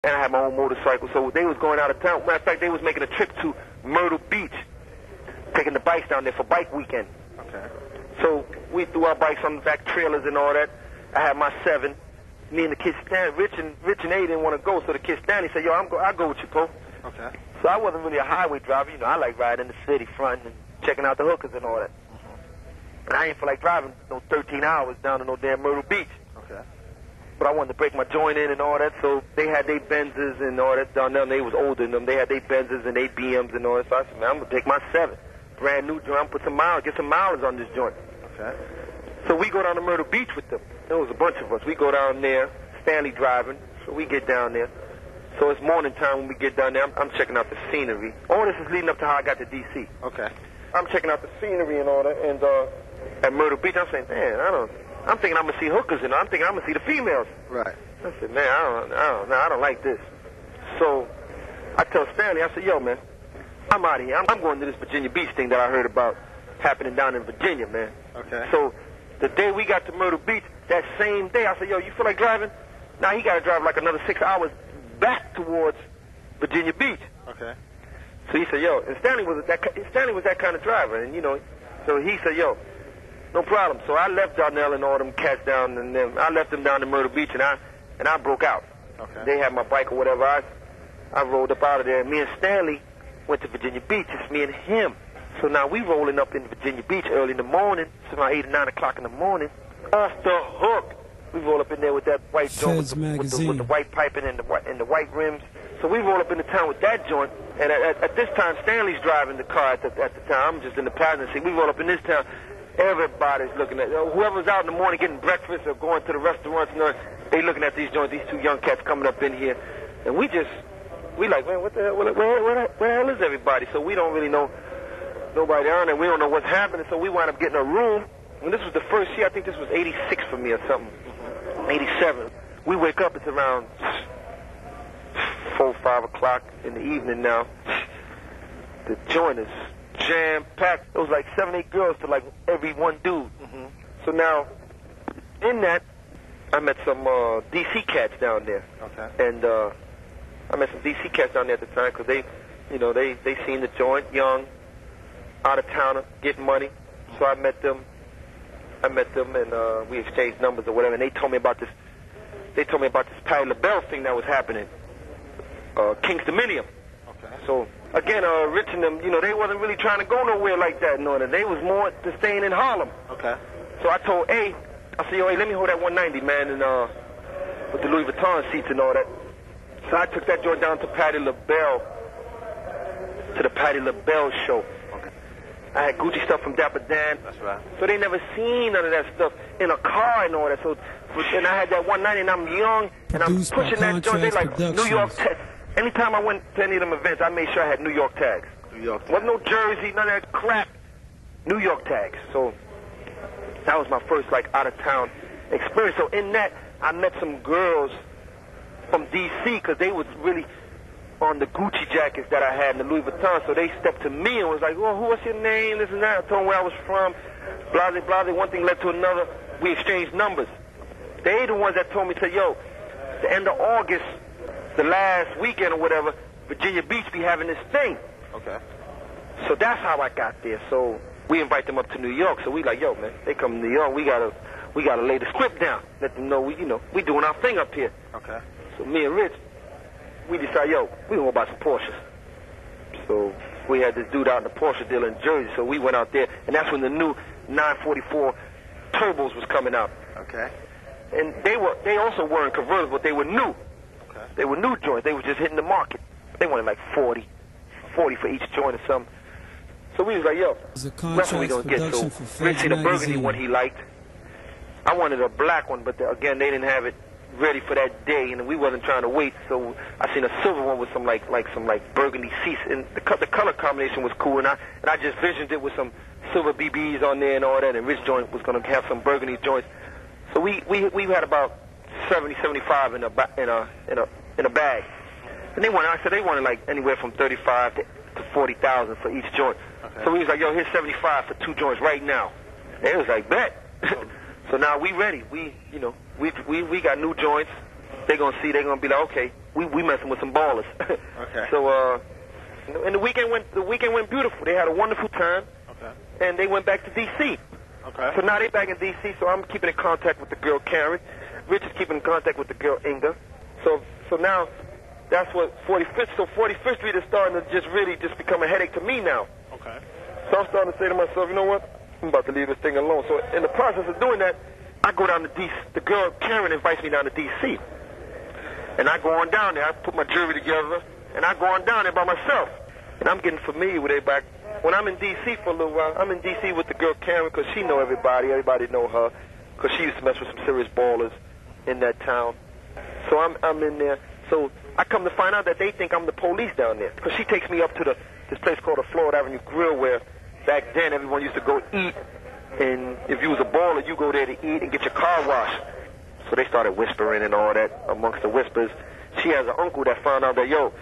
and I had my own motorcycle. So they was going out of town. Matter of fact, they was making a trip to Myrtle Beach, taking the bikes down there for bike weekend. Okay. So we threw our bikes on the back trailers and all that. I had my 7. Me and the kid Stan, Rich and A didn't want to go, so the kid Stanley said, "Yo, I'll go with you, Poe." Okay. So I wasn't really a highway driver. You know, I like riding in the city front and checking out the hookers and all that. And I ain't feel like driving no 13 hours down to no damn Myrtle Beach. Okay. But I wanted to break my joint in and all that, so they had their Benzes and all that down there, and they was older than them. They had their Benzes and their BMs and all that. So I said, man, I'm going to take my 7. Brand new joint. I'm put some miles, get some mileage on this joint. Okay. So we go down to Myrtle Beach with them. There was a bunch of us. We go down there, Stanley driving, so we get down there. So it's morning time when we get down there. I'm checking out the scenery. All this is leading up to how I got to D.C. Okay. I'm checking out the scenery and all that, and at Myrtle Beach, I'm saying, man, I'm thinking I'm going to see hookers, and I'm thinking I'm going to see the females. Right. I said, man, I don't like this. So I tell Stanley, I said, yo, man, I'm out of here. I'm going to this Virginia Beach thing that I heard about happening down in Virginia, man. Okay. So the day we got to Myrtle Beach, that same day, I said, yo, you feel like driving? Now he got to drive like another 6 hours back towards Virginia Beach. Okay. So he said, yo, and Stanley was that kind of driver, and you know, so he said, yo, no problem. So I left Darnell and all them cats down, and then I left them down in Myrtle Beach, and I broke out. Okay. They had my bike or whatever. I rolled up out of there. Me and Stanley went to Virginia Beach. It's me and him. So now we rolling up in Virginia Beach early in the morning. It's around 8 or 9 o'clock in the morning. Off the hook. We roll up in there with that white joint with the white piping and the white rims. So we roll up in the town with that joint. And at this time, Stanley's driving the car at the time. I'm just in the passenger seat. We roll up in this town. Everybody's looking at whoever's out in the morning getting breakfast or going to the restaurants. You know, they looking at these joints. These 2 young cats coming up in here, and we like, man, what the hell? Where the hell is everybody? So we don't really know nobody on there. We don't know what's happening. So we wind up getting a room. And this was the first year. I think this was '86 for me or something. 87. We wake up. It's around 4, 5 o'clock in the evening now. The joint is jam-packed. It was like 7, 8 girls to like every one dude. So now, in that, I met some D.C. cats down there. Okay. And I met some D.C. cats down there at the time because they seen the joint, young, out-of-towner, getting money. So I met them, and we exchanged numbers or whatever, and they told me about this Patti LaBelle thing that was happening, King's Dominion. Okay. So, again, Rich and them, you know, they wasn't really trying to go nowhere like that and all that. They was more to staying in Harlem. Okay. So I told A, I said, yo, hey, let me hold that 190, man, and with the Louis Vuitton seats and all that. So I took that joint down to Patti LaBelle, to the Patti LaBelle show. I had Gucci stuff from Dapper Dan. That's right. So they never seen none of that stuff in a car and all that. So, and I had that 190, and I'm young, and I'm pushing that joint. They like New York tags. Anytime I went to any of them events, I made sure I had New York tags. New York tags. Wasn't no Jersey, none of that crap. New York tags. So that was my first like out of town experience. So in that, I met some girls from D.C. because they was really on the Gucci jackets that I had in the Louis Vuitton. So they stepped to me and was like, well, what's your name, this and that. I told them where I was from, blase, blase. One thing led to another. We exchanged numbers. They the ones that told me, said, yo, the end of August, the last weekend or whatever, Virginia Beach be having this thing. Okay. So that's how I got there. So we invite them up to New York. So we like, yo, man, they come to New York. We gotta lay the script down. Let them know we doing our thing up here. Okay. So me and Rich, we decided, yo, we gonna go buy some Porsches. So we had this dude out in the Porsche dealer in Jersey. So we went out there, and that's when the new 944 turbos was coming out. Okay. And they also weren't convertibles, but they were new. Okay. They were new joints. They were just hitting the market. They wanted like 40 for each joint or something. So we was like, yo, that's what we gonna get. So Rich had a burgundy one he liked. I wanted a black one, but again, they didn't have it ready for that day, and we wasn't trying to wait. So I seen a silver one with some like burgundy seats, and the color combination was cool. And I just visioned it with some silver BBs on there and all that. And Rich joint was gonna have some burgundy joints. So we had about 70, 75 in a bag. And they wanted like anywhere from 35 to 40,000 for each joint. Okay. So we was like, yo, here's 75 for 2 joints right now. And it was like, bet. So now we ready. We got new joints. They're gonna see. They're gonna be like, okay, we messing with some ballers. Okay. So and the weekend went beautiful. They had a wonderful time. Okay. And they went back to D.C. Okay. So now they're back in D.C. So I'm keeping in contact with the girl Karen. Rich is keeping in contact with the girl Inga. So now that's what 45th. So 45th Street is starting to just become a headache to me now. Okay. So I'm starting to say to myself, you know what? I'm about to leave this thing alone. So in the process of doing that, I go down to D.C. The girl Karen invites me down to D.C. And I go on down there. I put my jewelry together, and I go on down there by myself. And I'm getting familiar with everybody. When I'm in D.C. for a little while, I'm in D.C. with the girl Karen because she know everybody. Everybody know her because she used to mess with some serious ballers in that town. So I'm in there. So I come to find out that they think I'm the police down there because she takes me up to this place called the Florida Avenue Grill where back then everyone used to go eat. And if you was a baller, you go there to eat and get your car washed. So they started whispering and all that. Amongst the whispers, she has an uncle that found out that, yo,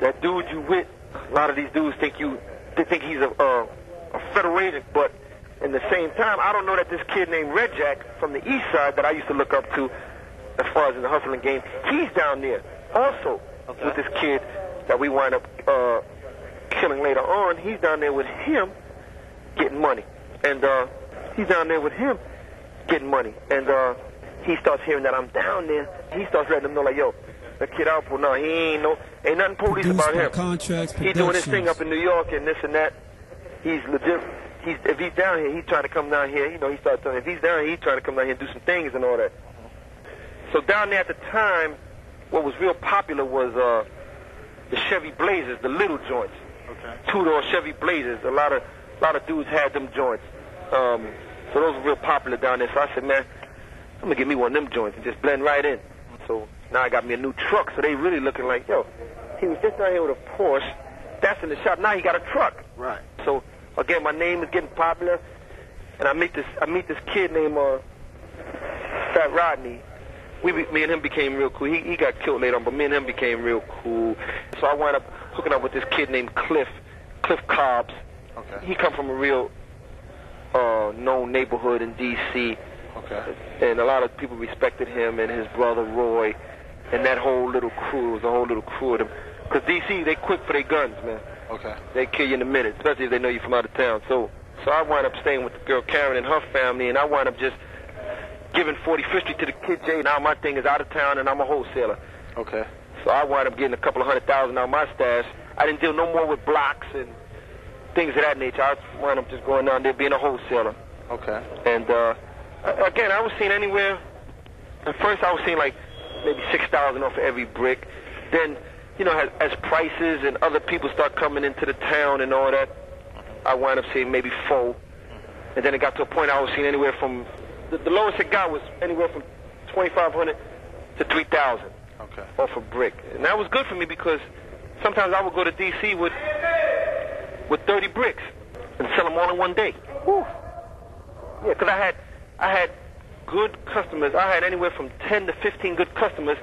that dude you with, a lot of these dudes think he's a federal agent, but in the same time, I don't know that this kid named Red Jack from the east side that I used to look up to as far as in the hustling game, he's down there also with this kid that we wind up killing later on. He's down there with him getting money. And he's down there with him getting money. And he starts hearing that I'm down there. He starts letting them know, like, yo, that kid Alpo, no, he ain't nothing police about him. He's doing his thing up in New York and this and that. He's legit. If he's down here, he's trying to come down here. You know, he starts telling, if he's down here, he's trying to come down here and do some things and all that. So down there at the time, what was real popular was the Chevy Blazers, the little joints. Okay. Two-door Chevy Blazers. A lot of dudes had them joints. So those were real popular down there. So I said, man, I'm gonna get me one of them joints and just blend right in. So now I got me a new truck. So they really looking like, yo, he was just down here with a Porsche. That's in the shop. Now he got a truck. Right. So again, my name is getting popular, and I meet this kid named Fat Rodney. Me and him became real cool. He got killed later on, but me and him became real cool. So I wound up hooking up with this kid named Cliff Cobbs. Okay. He come from a real known neighborhood in D.C. Okay. And a lot of people respected him and his brother Roy and that whole little crew. It was a whole little crew of them. Because D.C., they quick for their guns, man. Okay. They kill you in a minute, especially if they know you from out of town. So I wound up staying with the girl Karen and her family, and I wound up just giving 45th Street to the kid Jay. Now my thing is out of town, and I'm a wholesaler. Okay. So I wound up getting a couple of $100,000 out of my stash. I didn't deal no more with blocks and things of that nature. I wound up just going down there being a wholesaler. Okay. And again, I was seeing anywhere. At first, I was seeing like maybe $6,000 off of every brick. Then, you know, as prices and other people start coming into the town and all that, I wound up seeing maybe $4. And then it got to a point I was seeing anywhere from the lowest it got was anywhere from $2,500 to $3,000. Okay. Off a brick. And that was good for me because sometimes I would go to D.C. with 30 bricks and sell them all in one day. Whew. Yeah, because I had good customers. I had anywhere from 10 to 15 good customers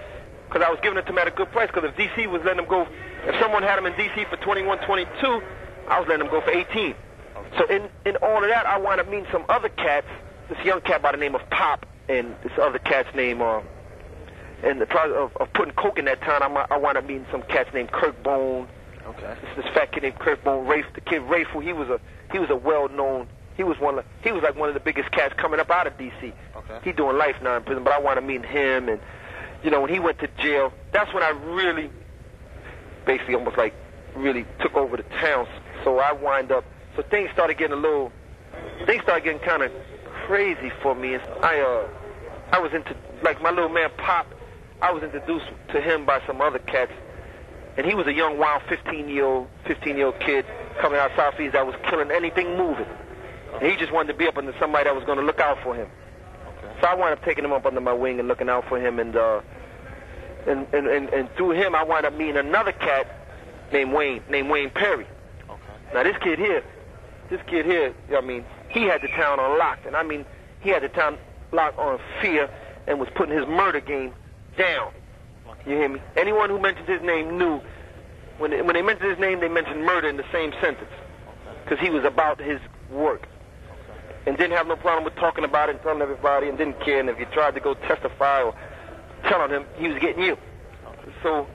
because I was giving it to them at a good price. Because if D.C. was letting them go, if someone had them in D.C. for 21, 22, I was letting them go for 18. Okay. So in all of that, I wound up meeting some other cats. This young cat by the name of Pop and this other cat's name in the process of putting coke in that town, I wound up meeting some cats named Kirk Bone. Okay. This fat kid named Kirk Bone. The kid Rayful, he was a well-known. He was like one of the biggest cats coming up out of D.C. Okay. He doing life now in prison, but I wound up meeting him, and you know when he went to jail, that's when I really, basically almost like really took over the town. So I wind up. So things started getting kind of crazy for me. I was into, like my little man Pop, I was introduced to him by some other cats, and he was a young, wild 15-year-old kid coming out Southeast that was killing anything moving. And he just wanted to be up under somebody that was going to look out for him. Okay. So I wound up taking him up under my wing and looking out for him, and through him I wound up meeting another cat named Wayne Perry. Okay. Now this kid here, I mean, he had the town on lock, and I mean, he had the town locked on fear and was putting his murder game down. You hear me? Anyone who mentioned his name knew, when they mentioned his name, they mentioned murder in the same sentence, because he was about his work. And didn't have no problem with talking about it and telling everybody and didn't care. And if you tried to go testify or tell on him, he was getting you. So